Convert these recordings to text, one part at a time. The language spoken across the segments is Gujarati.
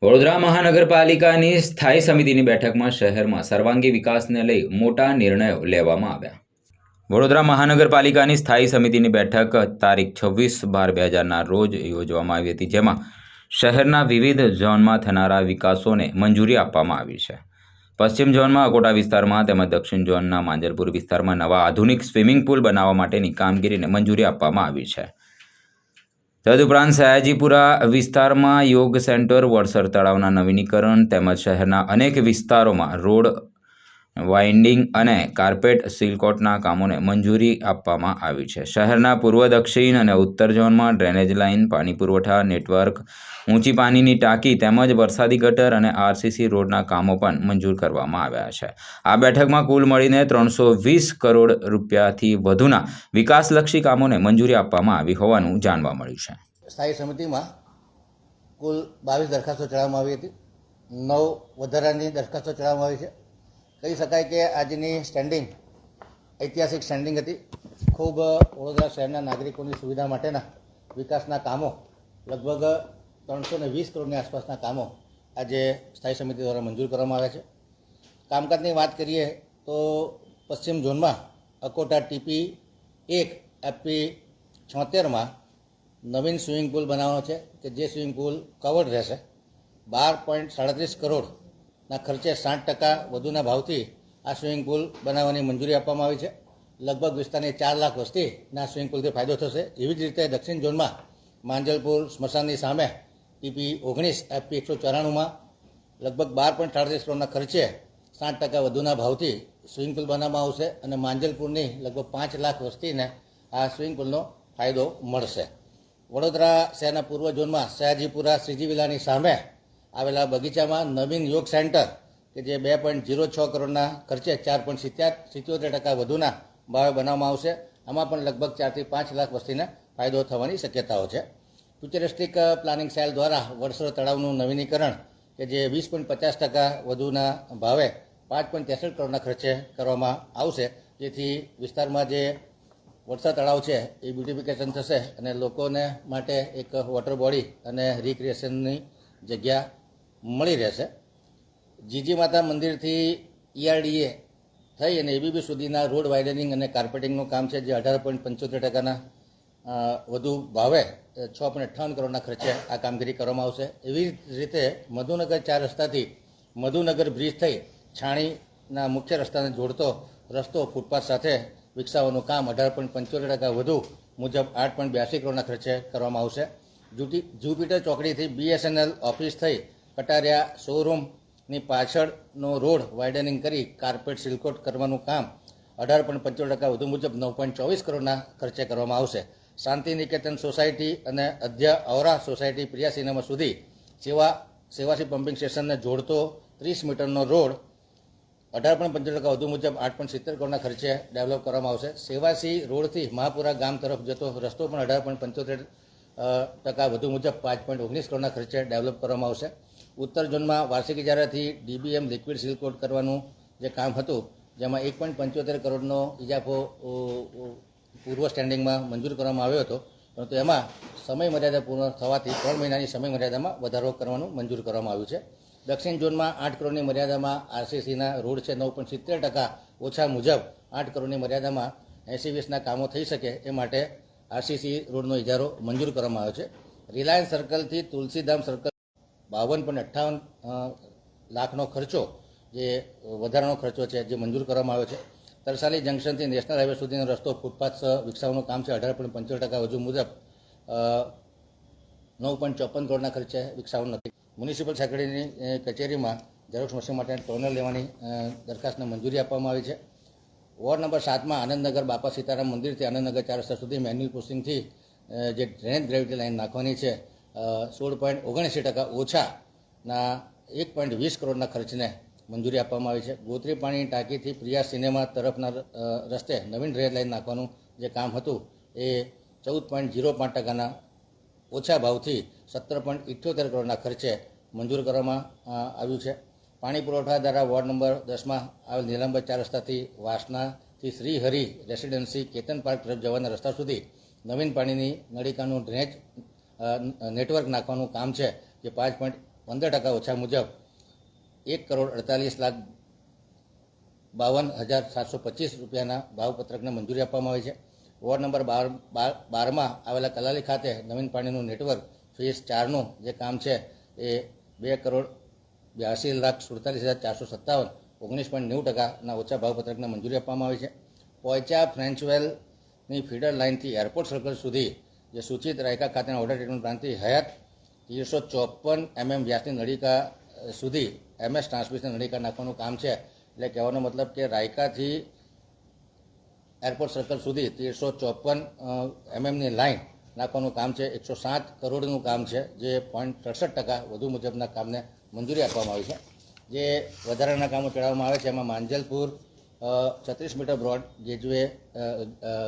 વડોદરા મહાનગરપાલિકાની સ્થાયી સમિતિની બેઠકમાં શહેરમાં સર્વાંગી વિકાસને લઈ મોટા નિર્ણયો લેવામાં આવ્યા. વડોદરા મહાનગરપાલિકાની સ્થાયી સમિતિની બેઠક તારીખ 26/12/2000ના રોજ યોજવામાં આવી હતી, જેમાં શહેરના વિવિધ ઝોનમાં થનારા વિકાસોને મંજૂરી આપવામાં આવી છે. પશ્ચિમ ઝોનમાં અકોટા વિસ્તારમાં તેમજ દક્ષિણ ઝોનના માંજલપુર વિસ્તારમાં નવા આધુનિક સ્વિમિંગ પુલ બનાવવા માટેની કામગીરીને મંજૂરી આપવામાં આવી છે. તદુપરાંત સયાજીપુરા વિસ્તારમાં યોગ સેન્ટર, વડસર તળાવના નવીનીકરણ તેમજ શહેરના અનેક વિસ્તારોમાં રોડ વાઇન્ડિંગ અને કાર્પેટ સીલકોટના કામોને મંજૂરી આપવામાં આવી છે. શહેરના પૂર્વ, દક્ષિણ અને ઉત્તર ઝોનમાં ડ્રેનેજ લાઇન, પાણી પુરવઠા નેટવર્ક, ઊંચી પાણીની ટાંકી તેમજ વરસાદી ગટર અને આરસીસી રોડના કામો પણ મંજૂર કરવામાં આવ્યા છે. આ બેઠકમાં કુલ મળીને 320 કરોડ રૂપિયાથી વધુના વિકાસલક્ષી કામોને મંજૂરી આપવામાં આવી હોવાનું જાણવા મળ્યું છે. સ્થાયી સમિતિમાં કુલ 22 દરખાસ્તો ચડાવવામાં આવી હતી. 9 વધારાની દરખાસ્તો ચડાવવામાં આવી છે. કહી શકાય કે આજની સ્ટેન્ડિંગ ઐતિહાસિક સ્ટેન્ડિંગ હતી. ખૂબ વડોદરા શહેરના નાગરિકોની સુવિધા માટેના વિકાસના કામો, લગભગ 320 કરોડની આસપાસના કામો આજે સ્થાયી સમિતિ દ્વારા મંજૂર કરવામાં આવ્યા છે. કામકાજની વાત કરીએ તો પશ્ચિમ ઝોનમાં અકોટા ટીપી 1 એફપી 76માં નવીન સ્વિમિંગ પુલ બનાવવાનો છે કે જે સ્વિમિંગ પુલ કવર્ડ રહેશે. 12.37 કરોડના ખર્ચે 60% વધુના ભાવથી આ સ્વિમિંગ પુલ બનાવવાની મંજૂરી આપવામાં આવી છે. લગભગ વિસ્તારની 4 લાખ વસ્તીના સ્વિમિંગ પુલથી ફાયદો થશે. એવી જ રીતે દક્ષિણ ઝોનમાં માંજલપુર સ્મશાનની સામે ટીપી 19 એફપી 194માં લગભગ 12.37 કરોડના ખર્ચે 60% વધુના ભાવથી સ્વિમિંગ પુલ બનાવવામાં આવશે અને માંજલપુરની લગભગ 5 લાખ વસ્તીને આ સ્વિમિંગ પુલનો ફાયદો મળશે. વડોદરા શહેરના પૂર્વ ઝોનમાં સયાજીપુરા શ્રીજી વિલાની સામે આવેલા બગીચામાં નવીન યોગ સેન્ટર કે જે 2.06 કરોડના ખર્ચે 4.77% વધુના ભાવે બનાવવામાં આવશે. આમાં પણ લગભગ 4 થી 5 લાખ વસ્તીને ફાયદો થવાની શક્યતાઓ છે. ફ્યુચરિસ્ટિક પ્લાનિંગ સેલ દ્વારા વડસર તળાવનું નવીનીકરણ કે જે 20.50% વધુના ભાવે 5.63 કરોડના ખર્ચે કરવામાં આવશે, જેથી વિસ્તારમાં જે વડસર તળાવ છે એ બ્યુટિફિકેશન થશે અને લોકોને માટે એક વોટર બોડી અને રિક્રિએશનની જગ્યા મળી રહેશે. જીજી માતા મંદિરથી ઈઆરડીએ થઈ અને એબીબી સુધીના રોડ વાઇડનિંગ અને કાર્પેટિંગનું કામ છે જે 18.75%ના વધુ ભાવે 6.58 કરોડના ખર્ચે આ કામગીરી કરવામાં આવશે. એવી રીતે મધુનગર 4 રસ્તાથી મધુનગર બ્રિજ થઈ છાણીના મુખ્ય રસ્તાને જોડતો રસ્તો ફૂટપાથ સાથે વિકસાવવાનું કામ 18.75% વધુ મુજબ 8.82 કરોડના ખર્ચે કરવામાં આવશે. જુપિટર ચોકડીથી બીએસએનએલ ઓફિસ થઈ કટારિયા શોરૂમની પાછળનો રોડ વાઇડનિંગ કરી કાર્પેટ સીલકોટ કરવાનું કામ 18.75% વધુ મુજબ 9.24 કરોડના ખર્ચે કરવામાં આવશે. શાંતિ નિકેતન સોસાયટી અને અધ્ય ઔરા સોસાયટી પ્રિયા સિનેમા સુધી સેવાસી પમ્પિંગ સ્ટેશનને જોડતો 30 મીટરનો રોડ 18.75% વધુ મુજબ 8.70 કરોડના ખર્ચે ડેવલપ કરવામાં આવશે. સેવાસી રોડથી મહાપુરા ગામ તરફ જતો રસ્તો પણ 18.75% વધુ મુજબ 5.19 કરોડના ખર્ચે ડેવલપ કરવામાં આવશે. ઉત્તર ઝોનમાં વાર્ષિક ઇજારાથી ડીબીએમ લિક્વિડ સીલકોટ કરવાનું જે કામ હતું, જેમાં 1.75 કરોડનો ઇજાફો પૂર્વ સ્ટેન્ડિંગમાં મંજૂર કરવામાં આવ્યો હતો, પરંતુ એમાં સમય મર્યાદા પૂર્ણ થવાથી 3 મહિનાની સમય મર્યાદામાં વધારો કરવાનું મંજૂર કરવામાં આવ્યું છે. દક્ષિણ ઝોનમાં 8 કરોડની મર્યાદામાં આરસીસીના રોડ છે. 9.70% ઓછા મુજબ 8 કરોડની મર્યાદામાં 80-20ના કામો થઈ શકે એ માટે આરસીસી રોડનો ઇજારો મંજૂર કરવામાં આવ્યો છે. રિલાયન્સ સર્કલથી તુલસીધામ સર્કલ 52.58 લાખનો ખર્ચો જે વધારાનો ખર્ચો છે જે મંજૂર કરવામાં આવ્યો છે. તરસાલી જંકશનથી નેશનલ હાઈવે સુધીનો રસ્તો ફૂટપાથ વિકસાવવાનું કામ છે. 18.75% વધુ મુજબ 9.54 કરોડના ખર્ચે વિકસાવવાનું નથી. મ્યુનિસિપલ સેક્રેટરીની કચેરીમાં ઝેરોક્ષ મશીન માટે ટોનલ લેવાની દરખાસ્તને મંજૂરી આપવામાં આવી છે. વોર્ડ નંબર 7માં આનંદનગર બાપા સીતારામ મંદિરથી આનંદનગર 4 રસ્તા સુધી મેન્યુઅલ પુશિંગથી જે ડ્રેનેજ ગ્રેવિટી લાઇન નાખવાની છે 16.79% ઓછાના 1.20 કરોડના ખર્ચને મંજૂરી આપવામાં આવી છે. ગોત્રી પાણીની ટાંકીથી પ્રિયા સિનેમા તરફના રસ્તે નવીન ડ્રેનેજ લાઇન નાખવાનું જે કામ હતું એ 14.05%ના ઓછા ભાવથી 17.78 કરોડના ખર્ચે મંજૂર કરવામાં આવ્યું છે. પાણી પુરવઠા દ્વારા વોર્ડ નંબર 10માં આવેલ નીલંબર 4 રસ્તાથી વાસનાથી શ્રી હરિ રેસિડેન્સી કેતન પાર્ક તરફ જવાના રસ્તા સુધી નવીન પાણીની નળિકાનું ડ્રેનેજ નેટવર્ક નાખવાનું કામ છે જે 15% ઓછા મુજબ 1,48,52,725 રૂપિયાના ભાવપત્રકને મંજૂરી આપવામાં આવી છે. વોર્ડ નંબર 12માં આવેલા કલાલી ખાતે નવીન પાણીનું નેટવર્ક ફેઝ 4નું જે કામ છે એ 2,82,47,457 19.90%ના ઓછા ભાવપત્રકને મંજૂરી આપવામાં આવી છે. પોઈચા ફ્રેન્ચવેલની ફીડર લાઇનથી એરપોર્ટ સર્કલ સુધી જે સૂચિત રાયકા ખાતેના વોટર ટ્રીટમેન્ટ પ્લાન્ટથી હયાત 354 mm વ્યાસની નળિકા સુધી MS ટ્રાન્સમિશન નળિકા નાખવાનું કામ છે. એટલે કહેવાનો મતલબ કે રાયકાથી એરપોર્ટ સર્કલ સુધી 354 mmની લાઇન નાખવાનું કામ છે. 107 કરોડનું કામ છે, જે 0.67% વધુ મુજબના કામને મંજૂરી આપવામાં આવી છે. જે વધારાના કામો ચડાવવામાં આવે છે એમાં Manjalpur 36 metre broad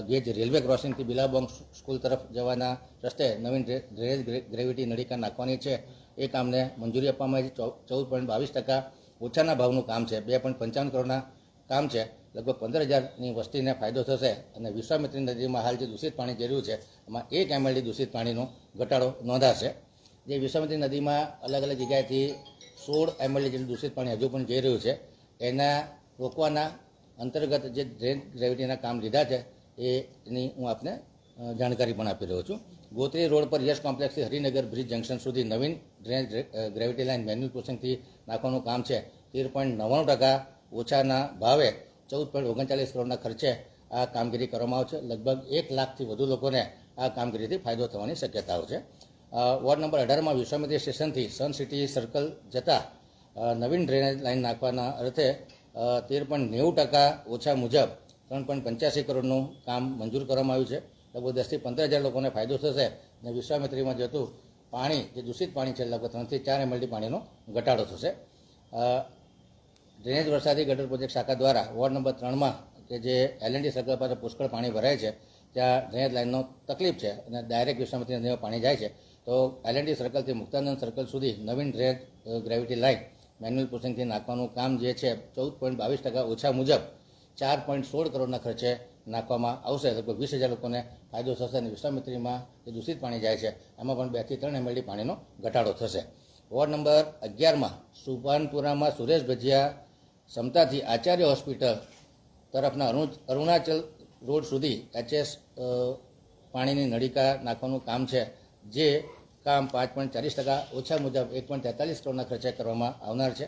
gauge railway ક્રોસિંગથી બિલાબોંગ સ્કૂલ તરફ જવાના રસ્તે નવીન ડ્રેનેજ ગ્રેવિટી નળિકા નાખવાની છે. એ કામને મંજૂરી આપવામાં આવી છે. 14.22% ઓછાના ભાવનું કામ છે. 2.55 કરોડના કામ છે. લગભગ 15,000ની વસ્તીને ફાયદો થશે. અને વિશ્વામિત્રી નદીમાં હાલ જે દૂષિત પાણી જઈ રહ્યું છે એમાં 1 MLD દૂષિત પાણીનો ઘટાડો નોંધાશે. જે વિશ્વામિત્રી નદીમાં અલગ અલગ જગ્યાએથી 16 MLD જેટલું દૂષિત પાણી હજુ પણ જઈ રહ્યું છે. એના રોકવાના અંતર્ગત જે ડ્રેન ગ્રેવિટીના કામ લીધા છે એની હું આપને જાણકારી પણ આપી રહ્યો છું. ગોત્રી રોડ પર યશ કોમ્પ્લેક્સથી હરિનગર બ્રિજ જંકશન સુધી નવીન ડ્રેન ગ્રેવિટી લાઇન મેન્યુઅલ પ્રોસેસિંગથી નાખવાનું કામ છે. 13.99% ઓછાના ભાવે 14.39 કરોડના ખર્ચે આ કામગીરી કરવામાં આવશે. લગભગ 1 લાખથી વધુ લોકોને આ કામગીરીથી ફાયદો થવાની શક્યતાઓ છે. વોર્ડ નંબર 18માં વિશ્વામિત્રી સ્ટેશનથી સન સિટી સર્કલ જતા નવીન ડ્રેનેજ લાઇન નાખવાના અર્થે 13.90% ઓછા મુજબ 3.85 કરોડનું કામ મંજૂર કરવામાં આવ્યું છે. લગભગ 10,000 થી 15,000 લોકોને ફાયદો થશે. અને વિશ્વામિત્રીમાં જતું પાણી જે દૂષિત પાણી છે લગભગ 3 થી 4 MLD પાણીનો ઘટાડો થશે. ડ્રેનેજ વરસાદી ગટર પ્રોજેક્ટ શાખા દ્વારા વોર્ડ નંબર 3માં કે જે LND સર્કલ પાસે પુષ્કળ પાણી ભરાય છે ત્યાં ડ્રેનેજ લાઇનનો તકલીફ છે અને ડાયરેક્ટ વિશ્વામિત્રી નદીમાં પાણી જાય છે. તો LND સર્કલથી મુક્તાનંદ સર્કલ સુધી નવીન ડ્રેનેજ ગ્રેવિટી લાઇન મેન્યુઅલ પ્રોસેસિંગથી નાખવાનું કામ જે છે 14.22% ઓછા મુજબ 4.16 કરોડના ખર્ચે નાખવામાં આવશે. લગભગ 20,000 લોકોને ફાયદો થશે. અને વિશ્વામિત્રીમાં જે દૂષિત પાણી જાય છે એમાં પણ 2 થી 3 MLD પાણીનો ઘટાડો થશે. વોર્ડ નંબર 11માં સુભાનપુરામાં સુરેશ ભજીયા સમતાથી આચાર્ય હોસ્પિટલ તરફના અરુણાચલ રોડ સુધી HS પાણીની નળિકા નાખવાનું કામ છે. જે કામ 5.40% ઓછા મુજબ 1.43 કરોડના ખર્ચે કરવામાં આવનાર છે.